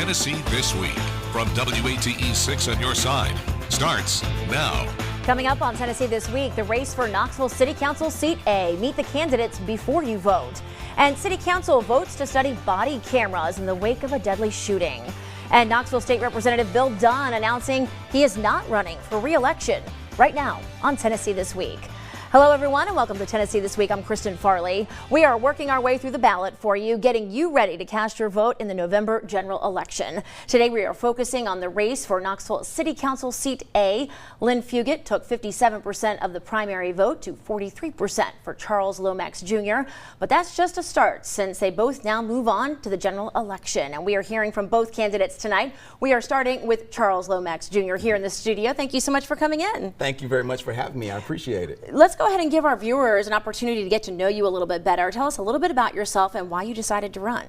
Tennessee This Week from WATE 6 on your side starts now. Coming up on Tennessee This Week, the race for Knoxville City Council Seat A. Meet the candidates before you vote. And City Council votes to study body cameras in the wake of a deadly shooting. And Knoxville State Representative Bill Dunn announcing he is not running for re-election. Right now on Tennessee This Week. Hello everyone and welcome to Tennessee This Week. I'm KRISTIN FARLEY. We are working our way through the ballot for you, getting you ready to cast your vote in the November general election. Today we are focusing on the race for Knoxville City Council Seat A. Lynn Fugit took 57% of the primary vote to 43% for Charles Lomax Jr. But that's just a start, since they both now move on to the general election. And we are hearing from both candidates tonight. We are starting with Charles Lomax Jr. here in the studio. Thank you so much for coming in. Thank you very much for having me. I appreciate it. Let's go ahead and give our viewers an opportunity to get to know you a little bit better. Tell us a little bit about yourself and why you decided to run.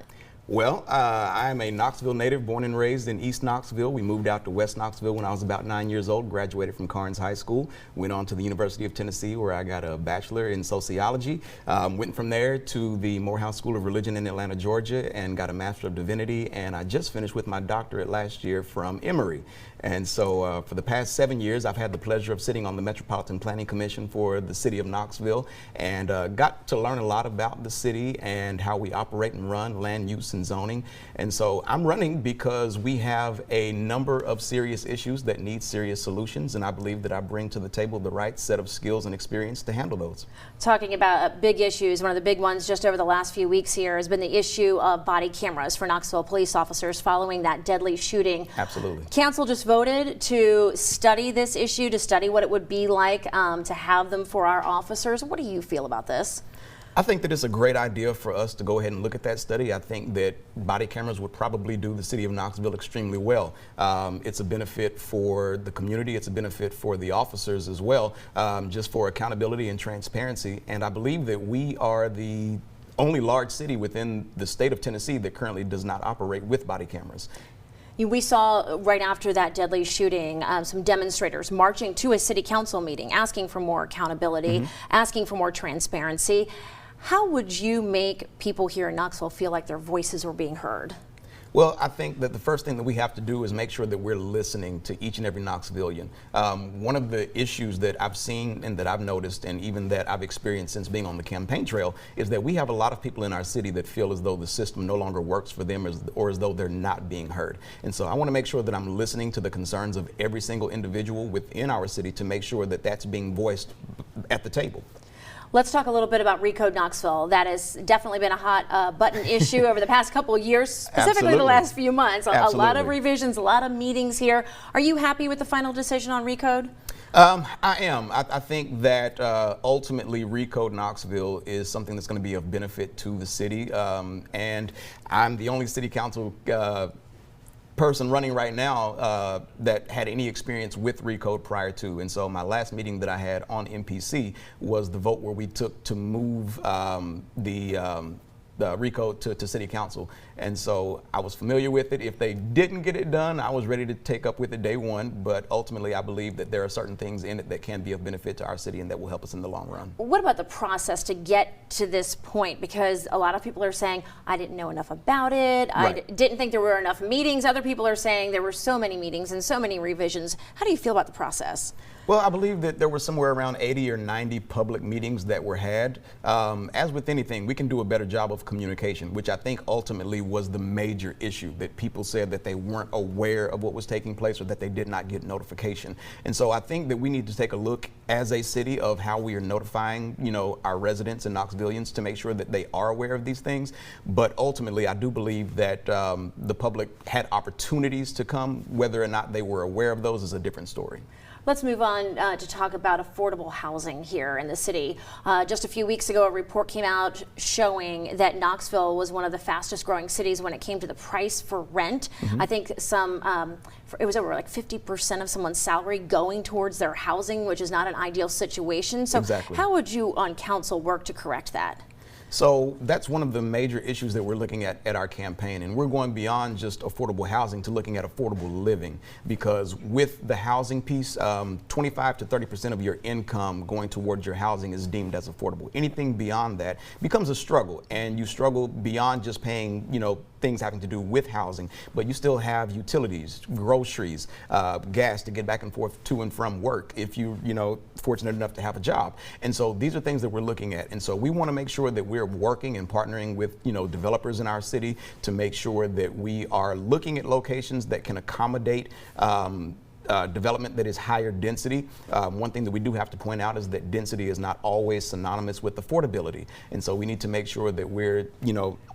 Well, I'm a Knoxville native, born and raised in East Knoxville. We moved out to West Knoxville when I was about 9 years old, graduated from Carnes High School, went on to the University of Tennessee where I got a bachelor in sociology, went from there to the Morehouse School of Religion in Atlanta, Georgia, and got a Master of Divinity, and I just finished with my doctorate last year from Emory. And so for the past 7 years, I've had the pleasure of sitting on the Metropolitan Planning Commission for the city of Knoxville, and got to learn a lot about the city and how we operate and run land use and zoning. And so I'm running because we have a number of serious issues that need serious solutions, and I believe that I bring to the table the right set of skills and experience to handle those. Talking about big issues, one of the big ones just over the last few weeks here has been the issue of body cameras for Knoxville police officers following that deadly shooting. Absolutely. Council just voted to study this issue, to study what it would be like to have them for our officers. What do you feel about this? I think that it's a great idea for us to go ahead and look at that study. I think that body cameras would probably do the city of Knoxville extremely well. It's a benefit for the community. It's a benefit for the officers as well, just for accountability and transparency. And I believe that we are the only large city within the state of Tennessee that currently does not operate with body cameras. We saw right after that deadly shooting some demonstrators marching to a city council meeting, asking for more accountability, asking for more transparency. How would you make people here in Knoxville feel like their voices were being heard? Well, I think that the first thing that we have to do is make sure that we're listening to each and every Knoxvillian. One of the issues that I've seen and that I've noticed, and even that I've experienced since being on the campaign trail, is that we have a lot of people in our city that feel as though the system no longer works for them, or as though they're not being heard. And so I want to make sure that I'm listening to the concerns of every single individual within our city to make sure that that's being voiced at the table. Let's talk a little bit about RECODE Knoxville. That has definitely been a hot button issue over the past couple of years, specifically the last few months. A lot of revisions, a lot of meetings here. Are you happy with the final decision on RECODE? I am. I think that ultimately RECODE Knoxville is something that's going to be of benefit to the city. And I'm the only city council person running right now that had any experience with RECODE prior to. And so my last meeting that I had on MPC was the vote where we took to move the RECODE to City Council. And so I was familiar with it. If they didn't get it done, I was ready to take up with it day one. But ultimately, I believe that there are certain things in it that can be of benefit to our city and that will help us in the long run. What about the process to get to this point? Because a lot of people are saying, I didn't know enough about it. Right. I didn't think there were enough meetings. Other people are saying there were so many meetings and so many revisions. How do you feel about the process? Well, I believe that there were somewhere around 80 or 90 public meetings that were had. As with anything, we can do a better job of communication, which I think ultimately was the major issue, that people said that they weren't aware of what was taking place or that they did not get notification. And so I think that we need to take a look as a city of how we are notifying, our residents and Knoxvillians to make sure that they are aware of these things. But ultimately, I do believe that the public had opportunities to come. Whether or not they were aware of those is a different story. Let's move on to talk about affordable housing here in the city. Just a few weeks ago, a report came out showing that Knoxville was one of the fastest growing cities when it came to the price for rent. I think it was over like 50% of someone's salary going towards their housing, which is not an ideal situation. So how would you on council work to correct that? So that's one of the major issues that we're looking at our campaign, and we're going beyond just affordable housing to looking at affordable living, because with the housing piece, 25 to 30% of your income going towards your housing is deemed as affordable. Anything beyond that becomes a struggle, and you struggle beyond just paying, things having to do with housing, but you still have utilities, groceries, gas to get back and forth to and from work if you fortunate enough to have a job. And so these are things that we're looking at. And so we want to make sure that we're working and partnering with developers in our city to make sure that we are looking at locations that can accommodate development that is higher density. One thing that we do have to point out is that density is not always synonymous with affordability. And so we need to make sure that we're,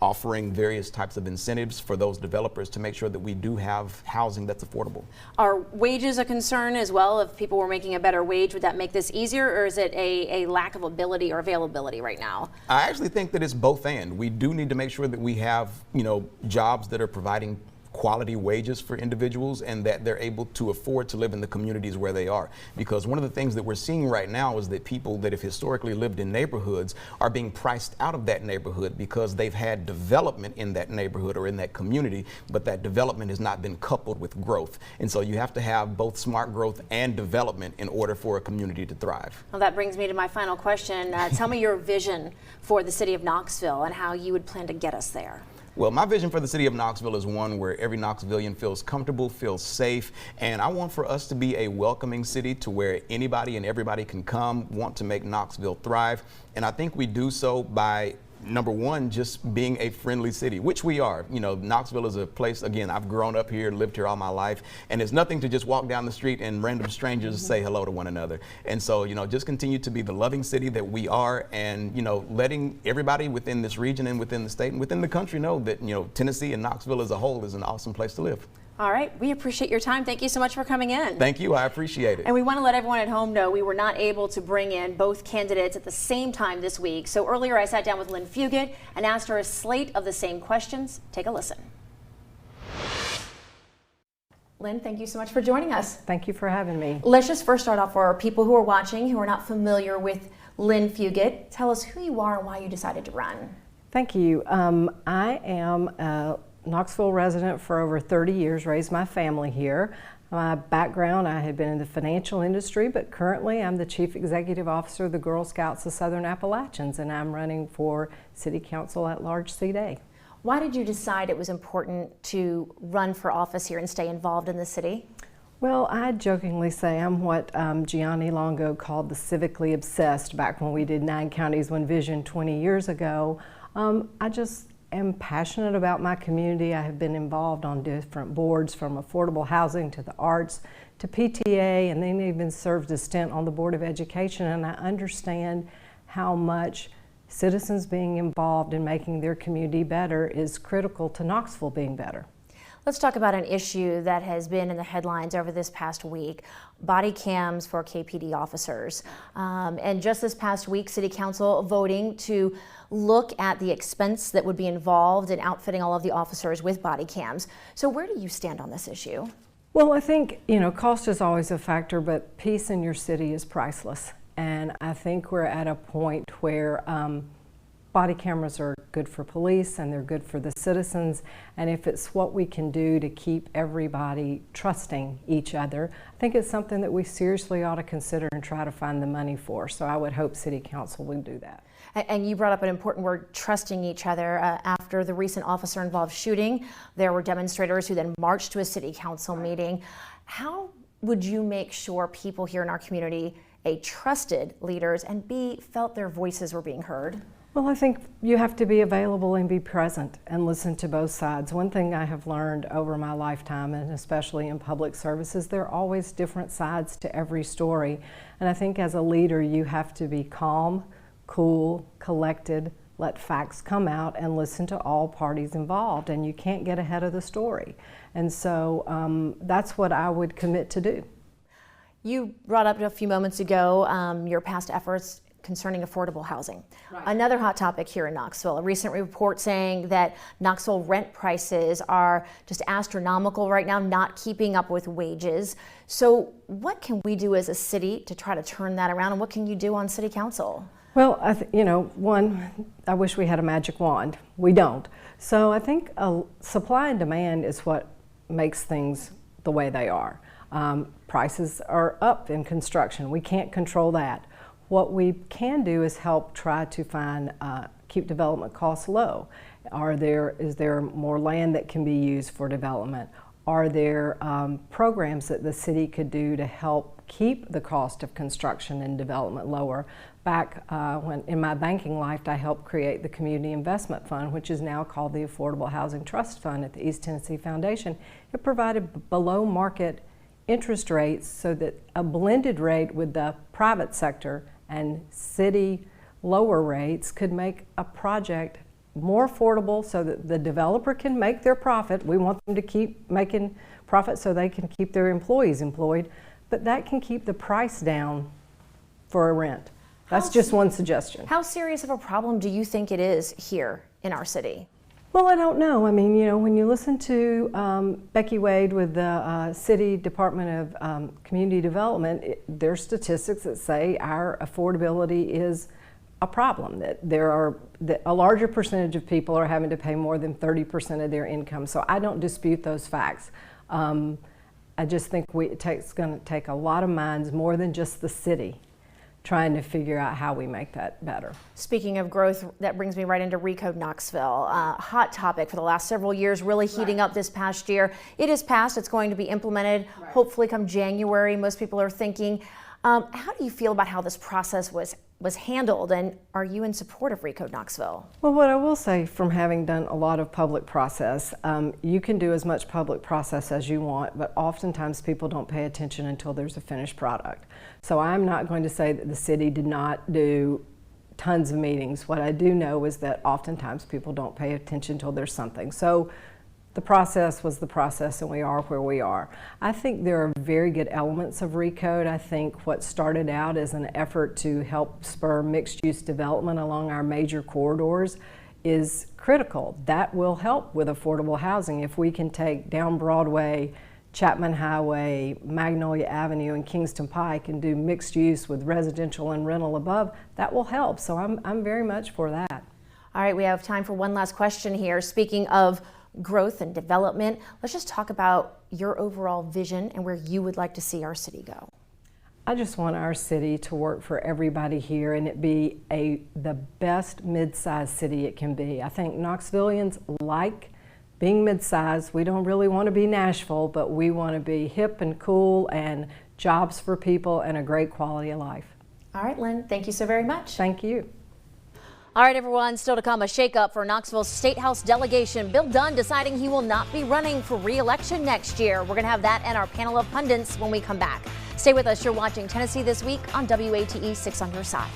offering various types of incentives for those developers to make sure that we do have housing that's affordable. Are wages a concern as well? If people were making a better wage, would that make this easier, or is it a lack of ability or availability right now? I actually think that it's both and. We do need to make sure that we have, jobs that are providing quality wages for individuals and that they're able to afford to live in the communities where they are. Because one of the things that we're seeing right now is that people that have historically lived in neighborhoods are being priced out of that neighborhood because they've had development in that neighborhood or in that community, but that development has not been coupled with growth. And so you have to have both smart growth and development in order for a community to thrive. Well, that brings me to my final question. Tell me your vision for the city of Knoxville and how you would plan to get us there. Well, my vision for the city of Knoxville is one where every Knoxvillian feels comfortable, feels safe, and I want for us to be a welcoming city to where anybody and everybody can come, want to make Knoxville thrive. And I think we do so by number one, just being a friendly city, which we are. Knoxville is a place, again, I've grown up here, lived here all my life, and it's nothing to just walk down the street and random strangers say hello to one another. And so, just continue to be the loving city that we are, and, letting everybody within this region and within the state and within the country know that, Tennessee and Knoxville as a whole is an awesome place to live. All right, we appreciate your time. Thank you so much for coming in. Thank you, I appreciate it. And we want to let everyone at home know we were not able to bring in both candidates at the same time this week. So earlier I sat down with Lynn Fugit and asked her a slate of the same questions. Take a listen. Lynn, thank you so much for joining us. Thank you for having me. Let's just first start off for people who are watching who are not familiar with Lynn Fugit. Tell us who you are and why you decided to run. Thank you. I am a Knoxville resident for over 30 years, raised my family here. My background, I had been in the financial industry, but currently I'm the Chief Executive Officer of the Girl Scouts of Southern Appalachians, and I'm running for City Council at large seat A. Why did you decide it was important to run for office here and stay involved in the city? Well, I jokingly say I'm what Gianni Longo called the civically obsessed back when we did 9 Counties, 1 Vision 20 years ago. I just am passionate about my community. I have been involved on different boards, from affordable housing to the arts to PTA, and then even served a stint on the Board of Education, and I understand how much citizens being involved in making their community better is critical to Knoxville being better. Let's talk about an issue that has been in the headlines over this past week, body cams for KPD officers. And just this past week, City Council voting to look at the expense that would be involved in outfitting all of the officers with body cams. So where do you stand on this issue? Well, I think, cost is always a factor, but peace in your city is priceless. And I think we're at a point where body cameras are good for police and they're good for the citizens, and if it's what we can do to keep everybody trusting each other, I think it's something that we seriously ought to consider and try to find the money for. So I would hope City Council would do that. And you brought up an important word, trusting each other. After the recent officer-involved shooting, there were demonstrators who then marched to a City Council meeting. How would you make sure people here in our community, A, trusted leaders, and B, felt their voices were being heard? Well, I think you have to be available and be present and listen to both sides. One thing I have learned over my lifetime, and especially in public services, there are always different sides to every story. And I think as a leader, you have to be calm, cool, collected, let facts come out, and listen to all parties involved. And you can't get ahead of the story. And so that's what I would commit to do. You brought up a few moments ago your past efforts concerning affordable housing. Right. Another hot topic here in Knoxville, a recent report saying that Knoxville rent prices are just astronomical right now, not keeping up with wages. So what can we do as a city to try to turn that around, and what can you do on City Council? Well, one, I wish we had a magic wand. We don't. So I think supply and demand is what makes things the way they are. Prices are up in construction. We can't control that. What we can do is help try to find, keep development costs low. Is there more land that can be used for development? Are there programs that the city could do to help keep the cost of construction and development lower? Back when in my banking life, I helped create the Community Investment Fund, which is now called the Affordable Housing Trust Fund at the East Tennessee Foundation. It provided below market interest rates so that a blended rate with the private sector and city lower rates could make a project more affordable so that the developer can make their profit. We want them to keep making profit so they can keep their employees employed, but that can keep the price down for a rent. That's just one suggestion. How serious of a problem do you think it is here in our city? Well, I don't know. I mean, you know, when you listen to Becky Wade with the City Department of Community Development, there are statistics that say our affordability is a problem, that a larger percentage of people are having to pay more than 30% of their income. So I don't dispute those facts. I just think it's going to take a lot of minds, more than just the city, trying to figure out how we make that better. Speaking of growth, that brings me right into RECODE Knoxville. Hot topic for the last several years, really heating up this past year. It is passed, it's going to be implemented, hopefully come January, most people are thinking. How do you feel about how this process was handled, and are you in support of RECODE Knoxville? Well, what I will say, from having done a lot of public process, you can do as much public process as you want, but oftentimes people don't pay attention until there's a finished product. So I'm not going to say that the city did not do tons of meetings. What I do know is that oftentimes people don't pay attention until there's something. So the process was the process, and we are where we are. I think there are very good elements of RECODE. I think what started out as an effort to help spur mixed-use development along our major corridors is critical. That will help with affordable housing. If we can take down Broadway, Chapman Highway, Magnolia Avenue, and Kingston Pike and do mixed use with residential and rental above, that will help. So I'm very much for that. All right, we have time for one last question here. Speaking of growth and development, let's just talk about your overall vision and where you would like to see our city go. I just want our city to work for everybody here and it be the best mid-sized city it can be. I think Knoxvillians like being mid-sized. We don't really want to be Nashville, but we want to be hip and cool and jobs for people and a great quality of life. All right, Lynn, thank you so very much. Thank you. All right, everyone, still to come, a shakeup for Knoxville's State House delegation. Bill Dunn deciding he will not be running for re-election next year. We're going to have that and our panel of pundits when we come back. Stay with us. You're watching Tennessee This Week on WATE 6 on your side.